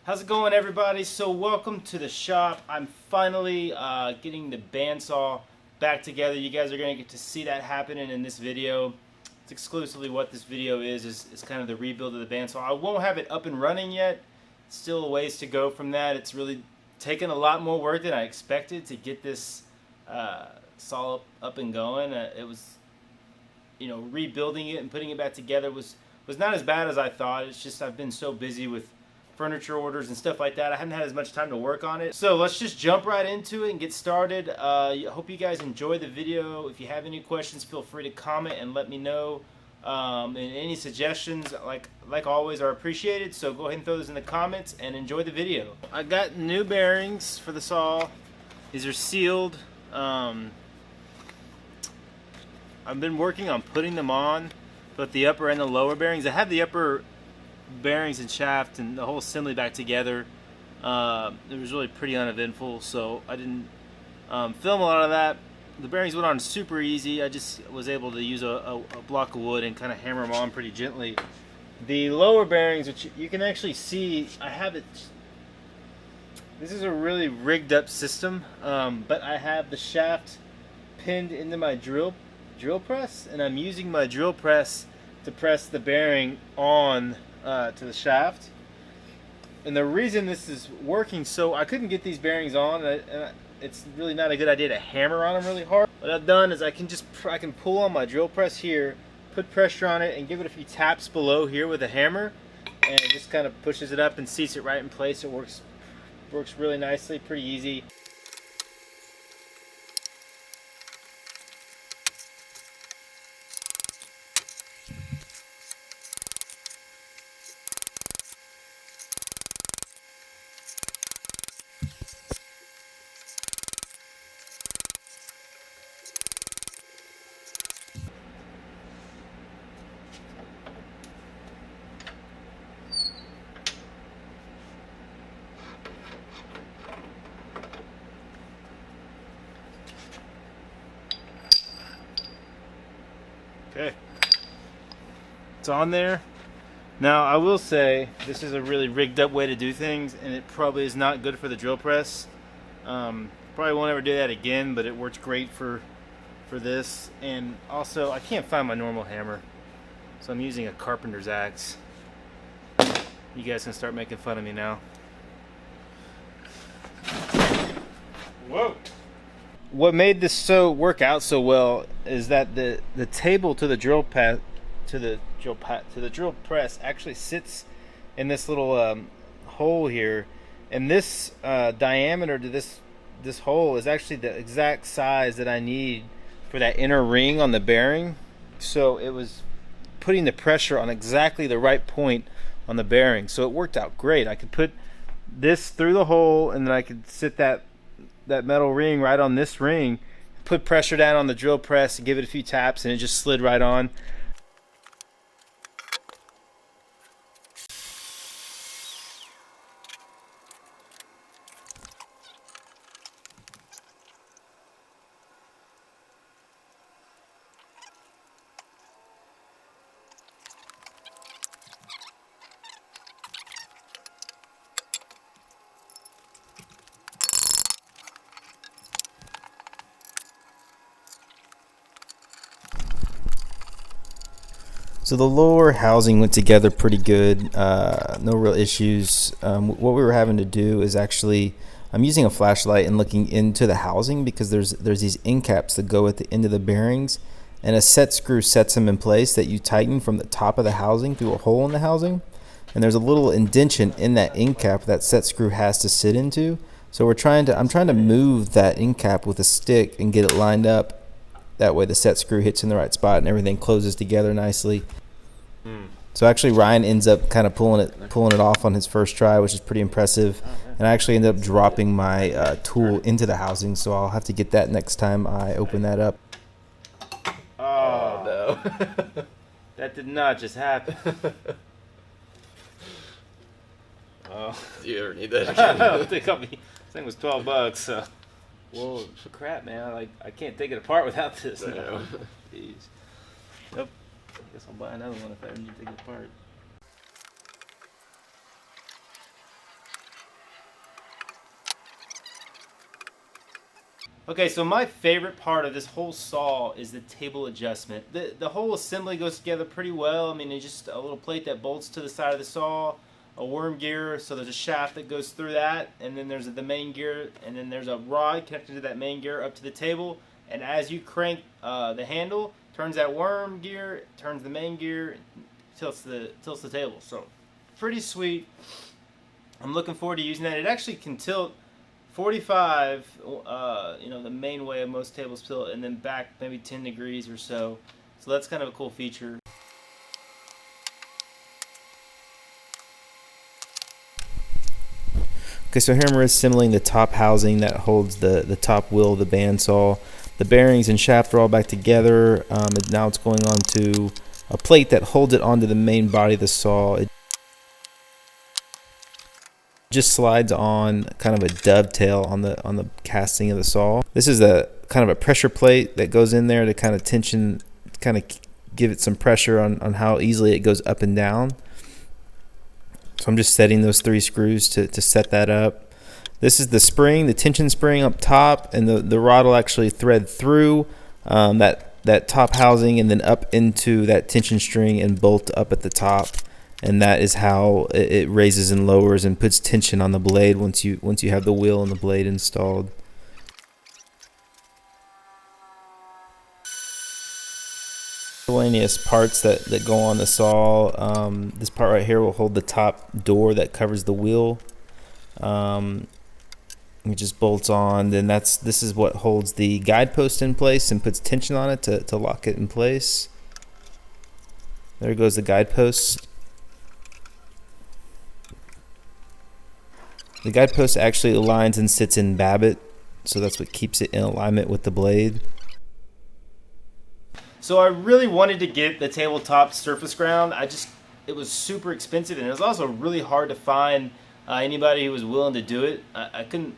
How's it going, everybody? So welcome to the shop. I'm finally getting the bandsaw back together. You guys are going to get to see that happening in this video. It's exclusively what this video is kind of the rebuild of the bandsaw. I won't have it up and running yet. Still a ways to go from that. It's really taken a lot more work than I expected to get this saw up and going. It was, rebuilding it and putting it back together was not as bad as I thought. It's just I've been so busy with furniture orders and stuff like that. I haven't had as much time to work on it. So let's just jump right into it and get started. I hope you guys enjoy the video. If you have any questions, feel free to comment and let me know. And any suggestions, like always, are appreciated. So go ahead and throw those in the comments and enjoy the video. I got new bearings for the saw. These are sealed. I've been working on putting them on, both the upper and the lower bearings. I have the upper bearings and shaft and the whole assembly back together. It was really pretty uneventful, so I didn't film a lot of that. The bearings went on super easy. I just was able to use a block of wood and kind of hammer them on pretty gently. The lower bearings, which you can actually see, I have it. This is a really rigged up system, but I have the shaft pinned into my drill press, and I'm using my drill press to press the bearing on to the shaft. And the reason this is working, so I couldn't get these bearings on, it's really not a good idea to hammer on them really hard. What I've done is I can pull on my drill press here, put pressure on it, and give it a few taps below here with a hammer, and it just kind of pushes it up and seats it right in place. It works really nicely, pretty easy. Okay, it's on there. Now I will say this is a really rigged up way to do things, and it probably is not good for the drill press. Probably won't ever do that again, but it works great for this. And also, I can't find my normal hammer, so I'm using a carpenter's axe. You guys can start making fun of me now. Whoa! What made this work out so well is that the table to the drill press actually sits in this little hole here, and this diameter to this hole is actually the exact size that I need for that inner ring on the bearing. So it was putting the pressure on exactly the right point on the bearing, so it worked out great. I could put this through the hole, and then I could sit that metal ring right on this ring, put pressure down on the drill press and give it a few taps, and it just slid right on. So the lower housing went together pretty good, no real issues. What we were having to do is actually, I'm using a flashlight and looking into the housing, because there's these end caps that go at the end of the bearings, and a set screw sets them in place that you tighten from the top of the housing through a hole in the housing. And there's a little indentation in that end cap that set screw has to sit into. So I'm trying to move that end cap with a stick and get it lined up. That way the set screw hits in the right spot and everything closes together nicely. So actually Ryan ends up kind of pulling it off on his first try, which is pretty impressive. And I actually ended up dropping my tool into the housing, so I'll have to get that next time I open that up. Oh no. That did not just happen. Oh, Do you ever need that again? I don't think this thing was $12, so. Whoa, crap, man! I can't take it apart without this. I know. Jeez. Yep. I guess I'll buy another one if I ever need to take it apart. Okay, so my favorite part of this whole saw is the table adjustment. The whole assembly goes together pretty well. I mean, it's just a little plate that bolts to the side of the saw, a worm gear, so there's a shaft that goes through that, and then there's the main gear, and then there's a rod connected to that main gear up to the table, and as you crank the handle, turns that worm gear, turns the main gear, tilts the table. So, pretty sweet. I'm looking forward to using that. It actually can tilt 45, the main way of most tables tilt, and then back maybe 10 degrees or so. So that's kind of a cool feature. Okay, so here we're assembling the top housing that holds the top wheel of the bandsaw. The bearings and shaft are all back together. And now it's going on to a plate that holds it onto the main body of the saw. It just slides on kind of a dovetail on the casting of the saw. This is a kind of a pressure plate that goes in there to kind of give it some pressure on how easily it goes up and down. So I'm just setting those 3 screws to set that up. This is the spring, the tension spring up top, and the rod will actually thread through that top housing and then up into that tension string and bolt up at the top. And that is how it raises and lowers and puts tension on the blade once you have the wheel and the blade installed. Miscellaneous parts that go on the saw. This part right here will hold the top door that covers the wheel. It just bolts on. Then this is what holds the guidepost in place and puts tension on it to lock it in place. There goes the guidepost. The guidepost actually aligns and sits in Babbitt, so that's what keeps it in alignment with the blade. So I really wanted to get the tabletop surface ground. It was super expensive, and it was also really hard to find anybody who was willing to do it. I couldn't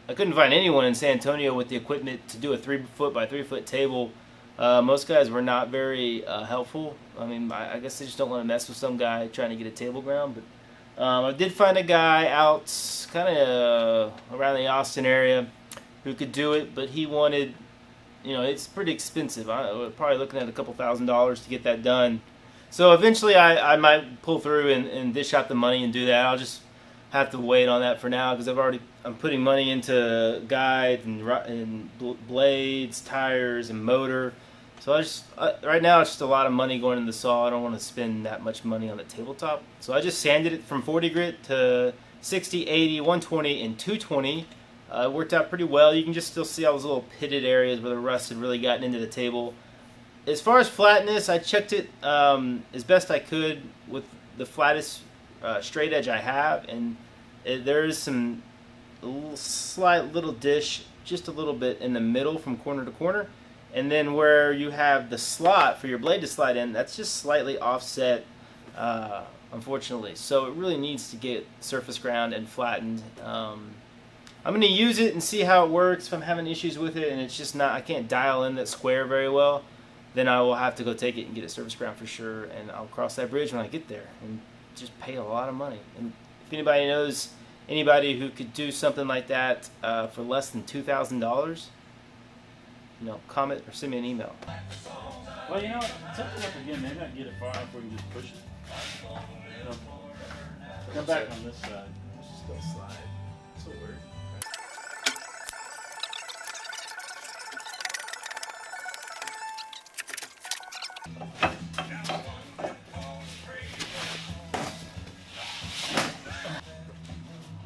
find anyone in San Antonio with the equipment to do a 3-foot by 3-foot table. Most guys were not very helpful. I mean, I guess they just don't want to mess with some guy trying to get a table ground, but I did find a guy out kind of around the Austin area who could do it, but he wanted, it's pretty expensive. I was probably looking at a couple $1,000s to get that done. So eventually I might pull through and dish out the money and do that. I'll just have to wait on that for now because I'm putting money into guides and blades, tires, and motor. So right now it's just a lot of money going in the saw. I don't want to spend that much money on the tabletop. So I just sanded it from 40 grit to 60, 80, 120, and 220. It worked out pretty well. You can just still see all those little pitted areas where the rust had really gotten into the table. As far as flatness, I checked it as best I could with the flattest straight edge I have, and there is some slight little dish, just a little bit in the middle from corner to corner. And then where you have the slot for your blade to slide in, that's just slightly offset, unfortunately. So it really needs to get surface ground and flattened. I'm going to use it and see how it works. If I'm having issues with it and it's just I can't dial in that square very well, then I will have to go take it and get it surface ground for sure. And I'll cross that bridge when I get there and just pay a lot of money. And if anybody knows anybody who could do something like that for less than $2,000, comment or send me an email. Well, it's up again. Maybe I can get it far enough where we can just push it. Come back on this side. Let's just go slide. So weird.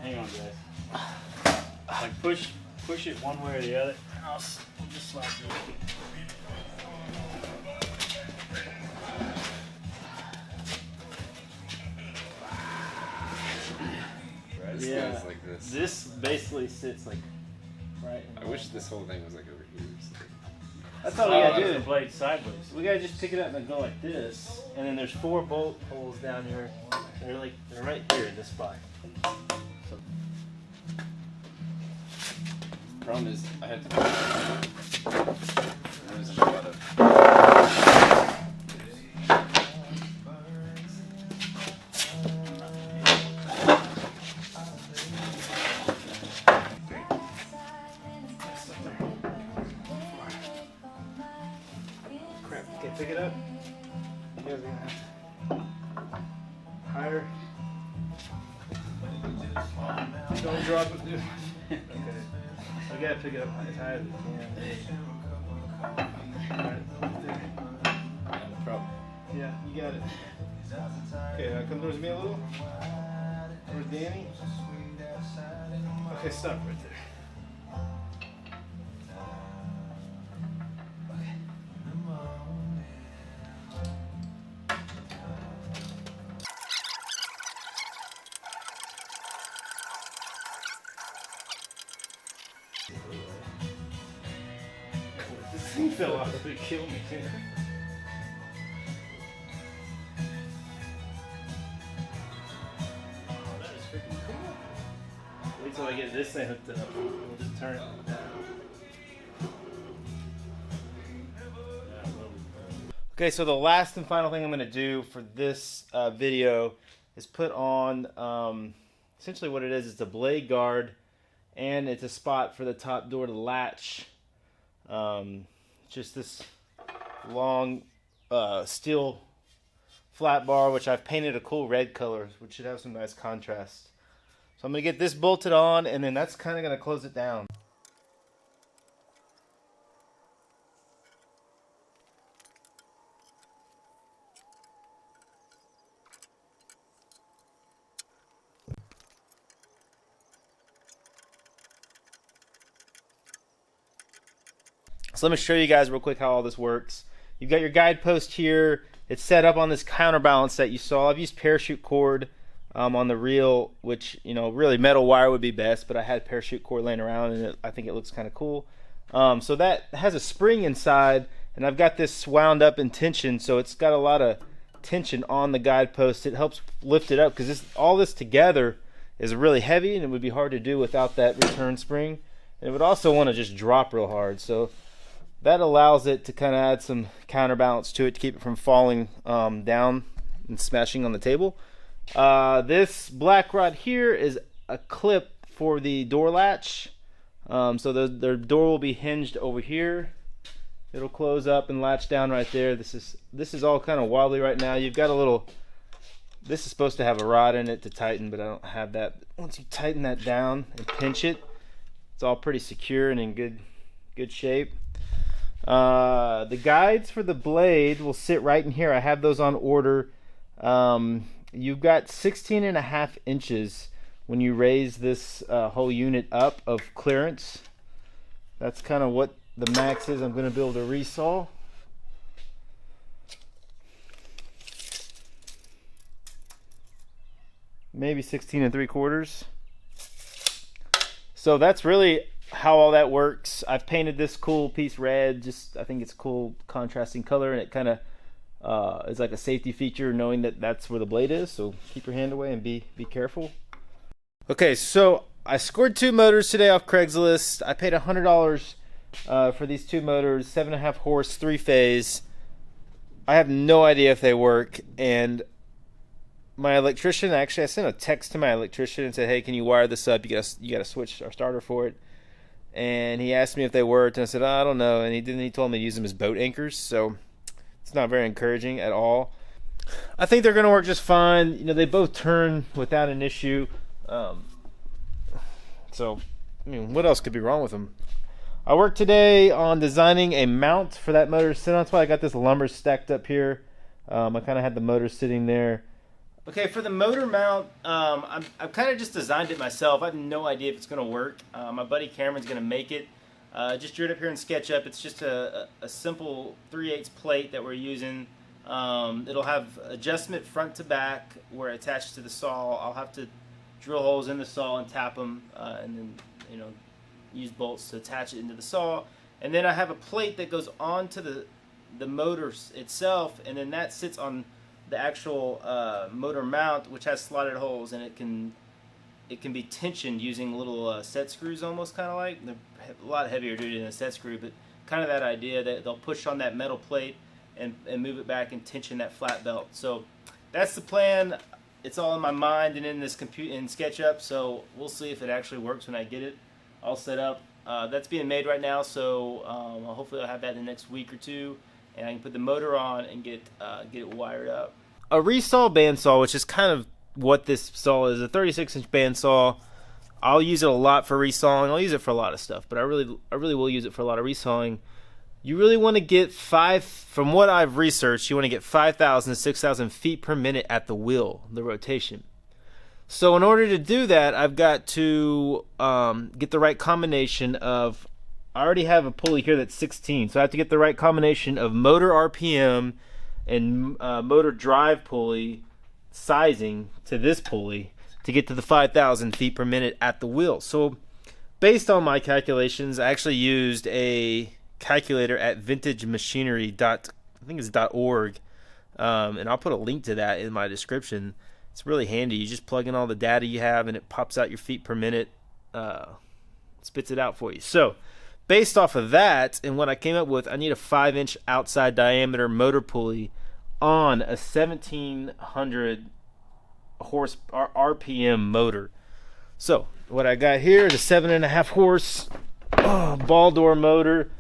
Hang on, guys. Like push it one way or the other. I'll just slide through it. Yeah, like this. This basically sits like right. I wish this whole thing was like over here. So. That's all we gotta do. The blade sideways. We gotta just pick it up and go like this, and then there's 4 bolt holes down here. They're right here in this spot. So. Problem is, I have to. There's a lot of. pick it up. You guys are gonna have to higher. Don't drop it, dude. Okay. I gotta pick it up as high as we can. Alright. No problem. Yeah, you got it. Okay, come towards me a little. Towards Danny. Okay, stop right there. This thing fell off, it would kill me. Wait till I get this thing hooked up. We'll just turn it down. Okay, so the last and final thing I'm going to do for this video is put on essentially what it is. It's a blade guard, and it's a spot for the top door to the latch. Just this long steel flat bar, which I've painted a cool red color, which should have some nice contrast. So I'm going to get this bolted on, and then that's kind of going to close it down. So let me show you guys real quick how all this works. You've got your guidepost here. It's set up on this counterbalance that you saw. I've used parachute cord on the reel, which, you know, really metal wire would be best, but I had parachute cord laying around, and I think it looks kind of cool. So that has a spring inside, and I've got this wound up in tension, so it's got a lot of tension on the guidepost. It helps lift it up because all this together is really heavy, and it would be hard to do without that return spring. And it would also want to just drop real hard, so that allows it to kind of add some counterbalance to it to keep it from falling down and smashing on the table. This black rod here is a clip for the door latch. So the door will be hinged over here. It'll close up and latch down right there. This is all kind of wobbly right now. You've got a little, this is supposed to have a rod in it to tighten, but I don't have that. Once you tighten that down and pinch it, it's all pretty secure and in good shape. The guides for the blade will sit right in here. I have those on order. You've got 16.5 inches when you raise this whole unit up of clearance. That's kind of what the max is. I'm going to build a resaw. Maybe 16 3/4. So that's really how all that works. I've painted this cool piece red. I think it's a cool contrasting color, and it kind of is like a safety feature, knowing that that's where the blade is. So keep your hand away and be careful. Okay, so I scored 2 motors today off Craigslist. I paid $100 for these 2 motors, 7.5 horse, 3-phase. I have no idea if they work, and my electrician, actually I sent a text to my electrician and said, hey, can you wire this up? You gotta switch our starter for it. And he asked me if they worked, and I said, I don't know. And he told me to use them as boat anchors, so it's not very encouraging at all. I think they're going to work just fine. You know, they both turn without an issue. So, I mean, what else could be wrong with them? I worked today on designing a mount for that motor to sit on. That's why I got this lumber stacked up here. I kind of had the motor sitting there. Okay, for the motor mount, I've kind of just designed it myself. I have no idea if it's going to work. My buddy Cameron's going to make it. Just drew it up here in SketchUp. It's just a simple 3/8 plate that we're using. It'll have adjustment front to back where it attaches to the saw. I'll have to drill holes in the saw and tap them, and then, you know, use bolts to attach it into the saw. And then I have a plate that goes onto the motor itself, and then that sits on the actual motor mount, which has slotted holes, and it can be tensioned using little set screws, almost kind of like. They're a lot heavier duty than a set screw, but kind of that idea that they'll push on that metal plate and move it back and tension that flat belt. So that's the plan. It's all in my mind and in this in SketchUp, so we'll see if it actually works when I get it all set up. That's being made right now, so hopefully I'll have that in the next week or two. and I can put the motor on and get it wired up. A resaw bandsaw, which is kind of what this saw is, a 36-inch bandsaw. I'll use it a lot for resawing. I'll use it for a lot of stuff, but I really will use it for a lot of resawing. You really want to get from what I've researched, you want to get 5,000 to 6,000 feet per minute at the wheel, the rotation. So in order to do that, I've got to get the right combination of, I already have a pulley here that's 16, so I have to get the right combination of motor RPM and motor drive pulley sizing to this pulley to get to the 5,000 feet per minute at the wheel. So based on my calculations, I actually used a calculator at vintagemachinery.org, and I'll put a link to that in my description. It's really handy. You just plug in all the data you have and it pops out your feet per minute, spits it out for you. So based off of that and what I came up with, I need a 5-inch outside diameter motor pulley on a 1700 horse RPM motor. So what I got here is a 7.5 horse ball door motor,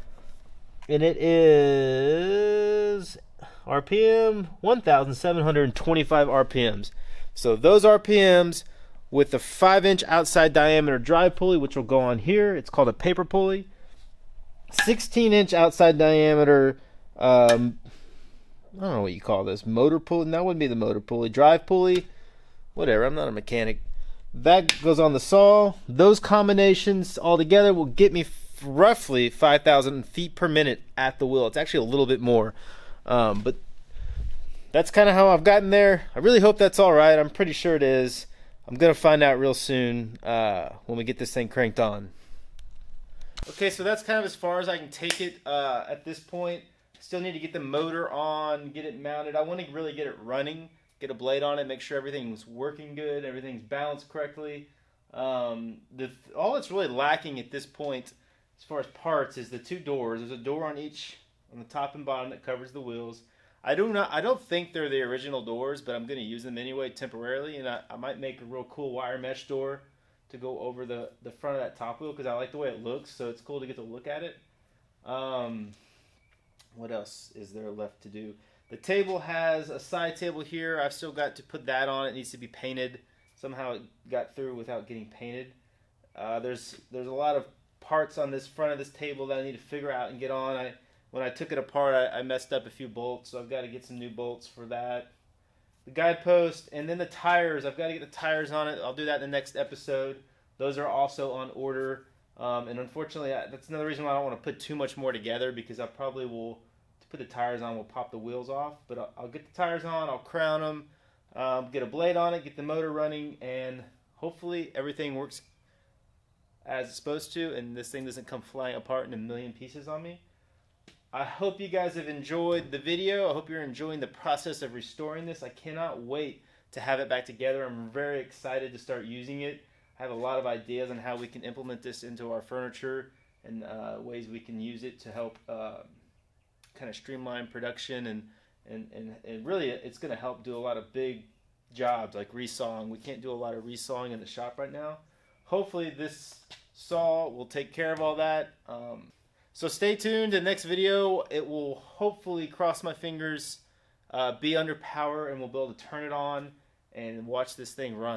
and it is RPM 1,725 RPMs. So those RPMs with the 5-inch outside diameter drive pulley, which will go on here, it's called a paper pulley. 16-inch outside diameter, I don't know what you call this, motor pulley. That wouldn't be the motor pulley, drive pulley, whatever. I'm not a mechanic. That goes on the saw. Those combinations all together will get me roughly 5,000 feet per minute at the wheel. It's actually a little bit more, but that's kind of how I've gotten there. I really hope that's all right. I'm pretty sure it is. I'm gonna find out real soon when we get this thing cranked on. Okay, so that's kind of as far as I can take it at this point. Still need to get the motor on, get it mounted. I want to really get it running, get a blade on it, make sure everything's working good, everything's balanced correctly. All that's really lacking at this point as far as parts is the two doors. There's a door on each, on the top and bottom, that covers the wheels. I don't think they're the original doors, but I'm going to use them anyway temporarily, and I might make a real cool wire mesh door to go over the front of that top wheel because I like the way it looks, so it's cool to get to look at it. What else is there left to do? The table has a side table here. I've still got to put that on. It needs to be painted. Somehow it got through without getting painted. There's a lot of parts on this front of this table that I need to figure out and get on. When I took it apart, I messed up a few bolts, so I've got to get some new bolts for that. The guidepost, and then the tires. I've got to get the tires on it. I'll do that in the next episode. Those are also on order. And unfortunately, that's another reason why I don't want to put too much more together, because I probably will, to put the tires on, will pop the wheels off. But I'll get the tires on, I'll crown them, get a blade on it, get the motor running, and hopefully everything works as it's supposed to, and this thing doesn't come flying apart in a million pieces on me. I hope you guys have enjoyed the video. I hope you're enjoying the process of restoring this. I cannot wait to have it back together. I'm very excited to start using it. I have a lot of ideas on how we can implement this into our furniture and ways we can use it to help kind of streamline production, and really it's going to help do a lot of big jobs like resawing. We can't do a lot of resawing in the shop right now. Hopefully this saw will take care of all that. So stay tuned. The next video, it will hopefully, cross my fingers, be under power, and we'll be able to turn it on and watch this thing run.